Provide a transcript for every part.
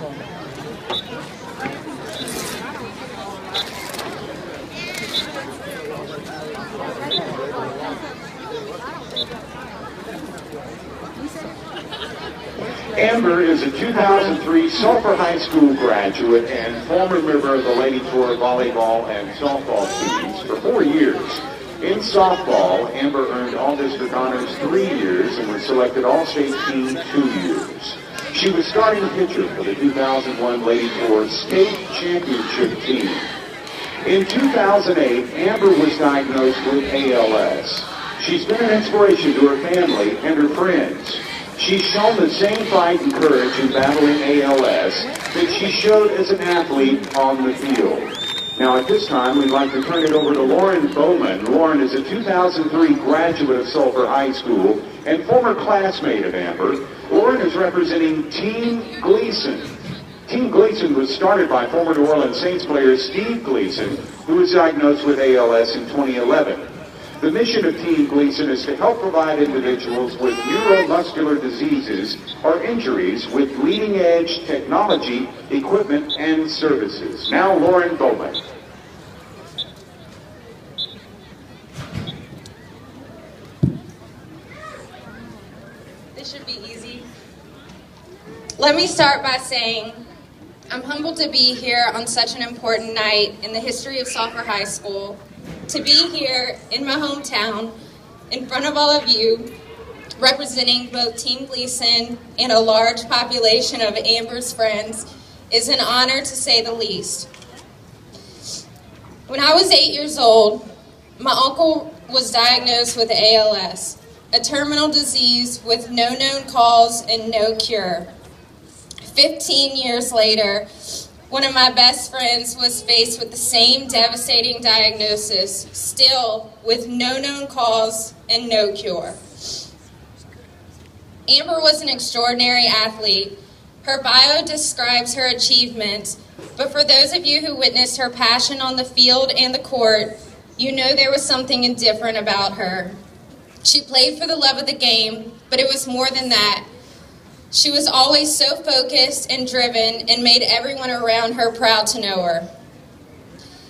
Amber is a 2003 Sulphur High School graduate and former member of the Lady Tor volleyball and softball teams for 4 years. In softball, Amber earned All-District Honors 3 years and was selected All-State Team 2 years. She was starting pitcher for the 2001 Lady Tor State Championship team. In 2008, Amber was diagnosed with ALS. She's been an inspiration to her family and her friends. She's shown the same fight and courage in battling ALS that she showed as an athlete on the field. Now at this time, we'd like to turn it over to Lauren Bowman. Lauren is a 2003 graduate of Sulphur High School and former classmate of Amber. Lauren is representing Team Gleason. Team Gleason was started by former New Orleans Saints player Steve Gleason, who was diagnosed with ALS in 2011. The mission of Team Gleason is to help provide individuals with neuromuscular diseases or injuries with leading-edge technology, equipment, and services. Now, Lauren Bowman. This should be easy. Let me start by saying I'm humbled to be here on such an important night in the history of Sulphur High School. To be here in my hometown, in front of all of you, representing both Team Gleason and a large population of Amber's friends, is an honor to say the least. When I was 8 years old, my uncle was diagnosed with ALS, a terminal disease with no known cause and no cure. 15 years later, one of my best friends was faced with the same devastating diagnosis, still with no known cause and no cure. Amber was an extraordinary athlete. Her bio describes her achievements, but for those of you who witnessed her passion on the field and the court, you know there was something indifferent about her. She played for the love of the game, but it was more than that. She was always so focused and driven and made everyone around her proud to know her.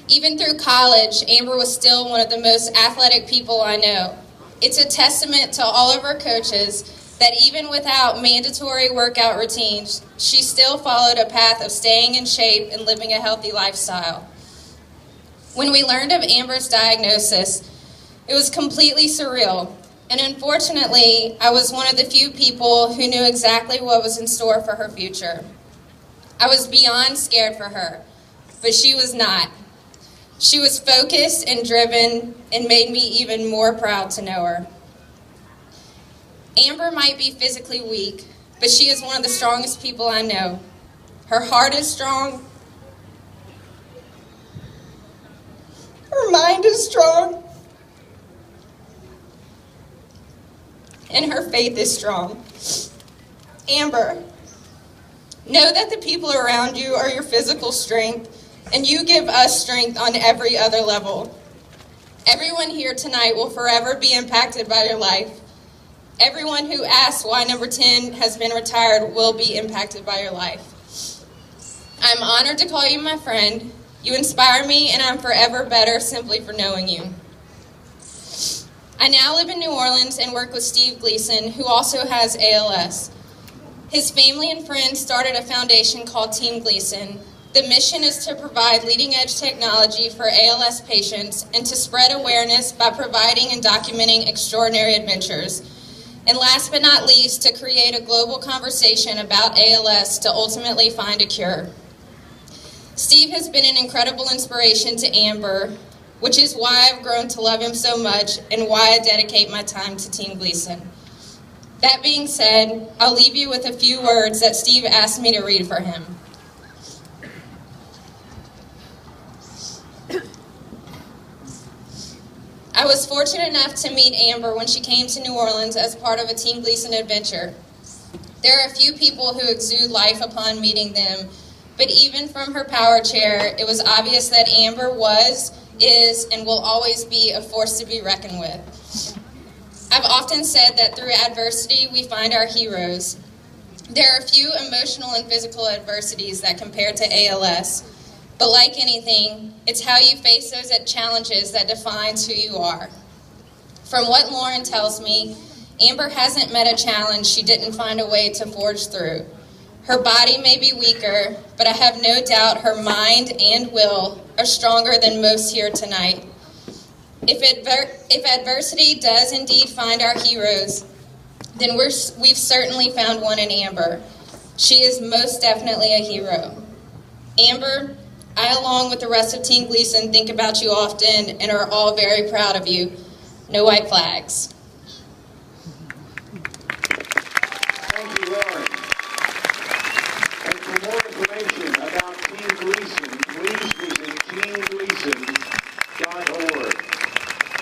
Even through college, Amber was still one of the most athletic people I know. It's a testament to all of our coaches that even without mandatory workout routines, she still followed a path of staying in shape and living a healthy lifestyle. When we learned of Amber's diagnosis, it was completely surreal. And unfortunately, I was one of the few people who knew exactly what was in store for her future. I was beyond scared for her, but she was not. She was focused and driven and made me even more proud to know her. Amber might be physically weak, but she is one of the strongest people I know. Her heart is strong. Her mind is strong. And her faith is strong. Amber, know that the people around you are your physical strength, and you give us strength on every other level. Everyone here tonight will forever be impacted by your life. Everyone who asks why number 10 has been retired will be impacted by your life. I'm honored to call you my friend. You inspire me, and I'm forever better simply for knowing you. I now live in New Orleans and work with Steve Gleason, who also has ALS. His family and friends started a foundation called Team Gleason. The mission is to provide leading-edge technology for ALS patients and to spread awareness by providing and documenting extraordinary adventures. And last but not least, to create a global conversation about ALS to ultimately find a cure. Steve has been an incredible inspiration to Amber, which is why I've grown to love him so much and why I dedicate my time to Team Gleason. That being said, I'll leave you with a few words that Steve asked me to read for him. I was fortunate enough to meet Amber when she came to New Orleans as part of a Team Gleason adventure. There are a few people who exude life upon meeting them, but even from her power chair, it was obvious that Amber was, is, and will always be a force to be reckoned with. I've often said that through adversity, we find our heroes. There are few emotional and physical adversities that compare to ALS, but like anything, it's how you face those challenges that defines who you are. From what Lauren tells me, Amber hasn't met a challenge she didn't find a way to forge through. Her body may be weaker, but I have no doubt her mind and will are stronger than most here tonight. If adversity does indeed find our heroes, then we've certainly found one in Amber. She is most definitely a hero. Amber, I, along with the rest of Team Gleason, think about you often and are all very proud of you. No white flags. Thank you, Lauren. And for more information about Team Gleason, please visit teamgleason.org.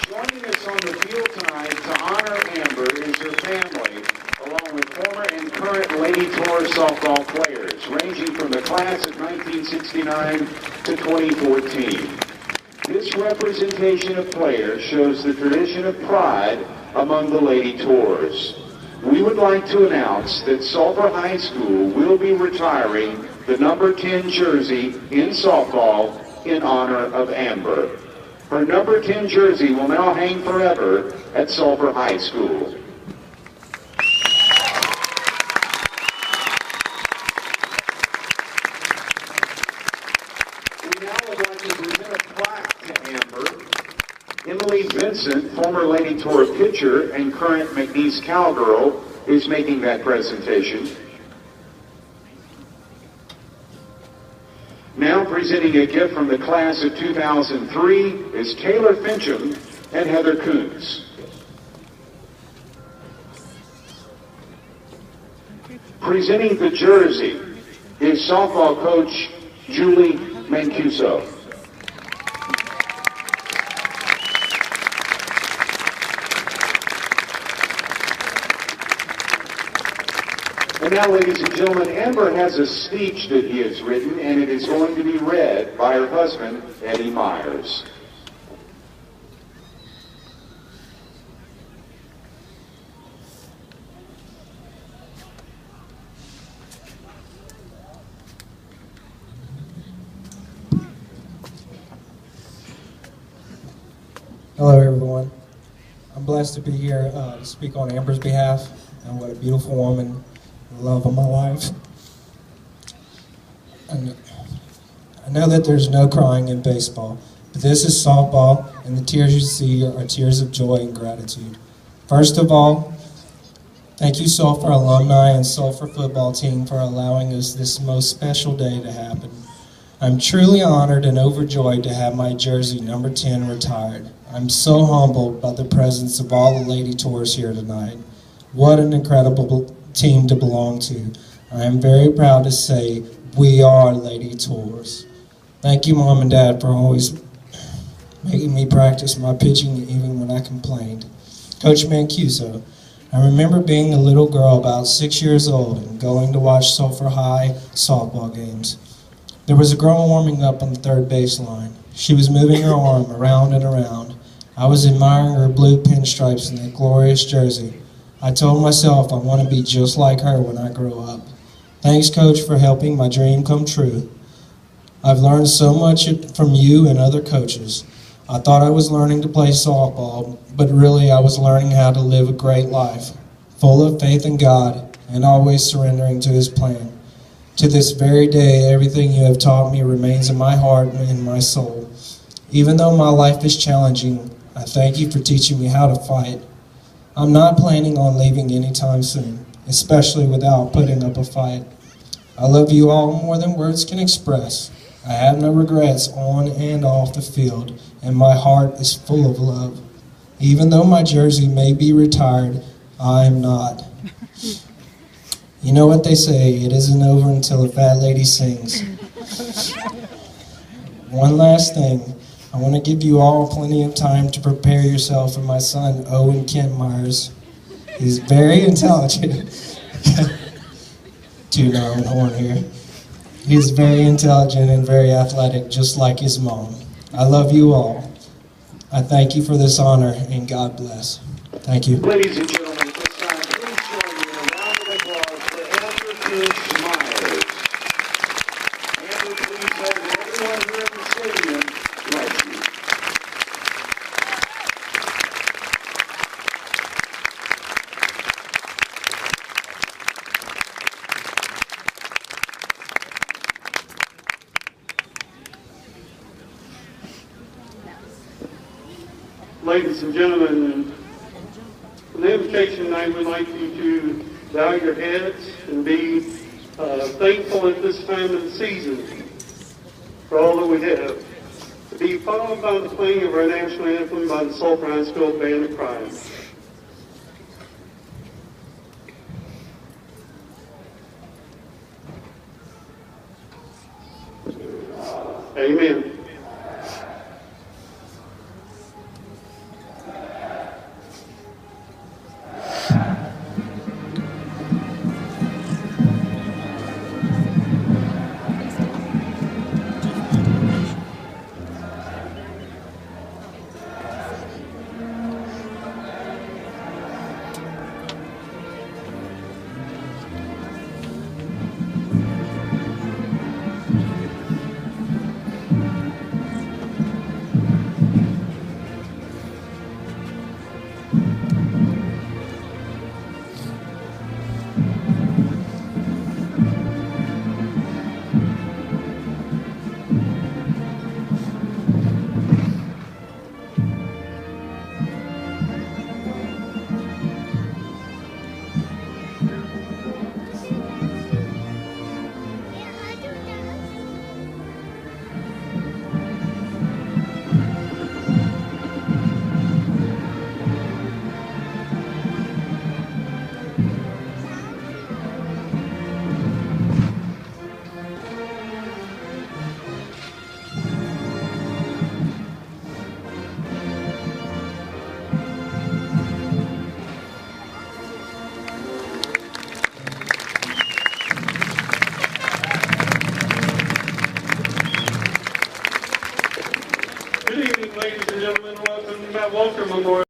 Joining us on the field tonight to honor Amber is her family, along with former and current Lady Tor softball players, ranging from the class of 1969 to 2014. This representation of players shows the tradition of pride among the Lady Tors. We would like to announce that Sulphur High School will be retiring the number 10 jersey in softball in honor of Amber. Her number 10 jersey will now hang forever at Sulphur High School. We now would like to present a plaque to Amber. Emily Vincent, former Lady Tor pitcher and current McNeese Cowgirl, is making that presentation. Now presenting a gift from the class of 2003 is Taylor Fincham and Heather Koonce. Presenting the jersey is softball coach Julie Mancuso. And now, ladies and gentlemen, Amber has a speech that he has written, and it is going to be read by her husband, Eddie Myers. Hello, everyone. I'm blessed to be here to speak on Amber's behalf, and what a beautiful woman, the love of my life. And I know that there's no crying in baseball, but this is softball, and the tears you see are tears of joy and gratitude. First of all, thank you, Sulphur alumni and Sulphur football team, for allowing us this most special day to happen. I'm truly honored and overjoyed to have my jersey number 10 retired. I'm so humbled by the presence of all the Lady Tors here tonight. What an incredible team to belong to. I am very proud to say we are Lady Tors. Thank you, Mom and Dad, for always making me practice my pitching even when I complained. Coach Mancuso, I remember being a little girl about 6 years old and going to watch Sulphur High softball games. There was a girl warming up on the third baseline. She was moving her arm around and around. I was admiring her blue pinstripes and that glorious jersey. I told myself I want to be just like her when I grow up. Thanks, Coach, for helping my dream come true. I've learned so much from you and other coaches. I thought I was learning to play softball, but really I was learning how to live a great life, full of faith in God and always surrendering to His plan. To this very day, everything you have taught me remains in my heart and in my soul. Even though my life is challenging, I thank you for teaching me how to fight. I'm not planning on leaving anytime soon, especially without putting up a fight. I love you all more than words can express. I have no regrets on and off the field, and my heart is full of love. Even though my jersey may be retired, I am not. You know what they say, it isn't over until a fat lady sings. One last thing. I want to give you all plenty of time to prepare yourself for my son, Owen Kent Myers. He's very intelligent. Tune our own horn here. He's very intelligent and very athletic, just like his mom. I love you all. I thank you for this honor, and God bless. Thank you. Ladies and gentlemen, at this time, please join me in a round of applause for Amber Ladies and gentlemen, for the invocation, I would like you to bow your heads and be thankful at this time of the season for all that we have. To be followed by the playing of our national anthem by the Sulphur High School Band of Choir. Amen. Good evening, ladies and gentlemen. Welcome to Walker Memorial.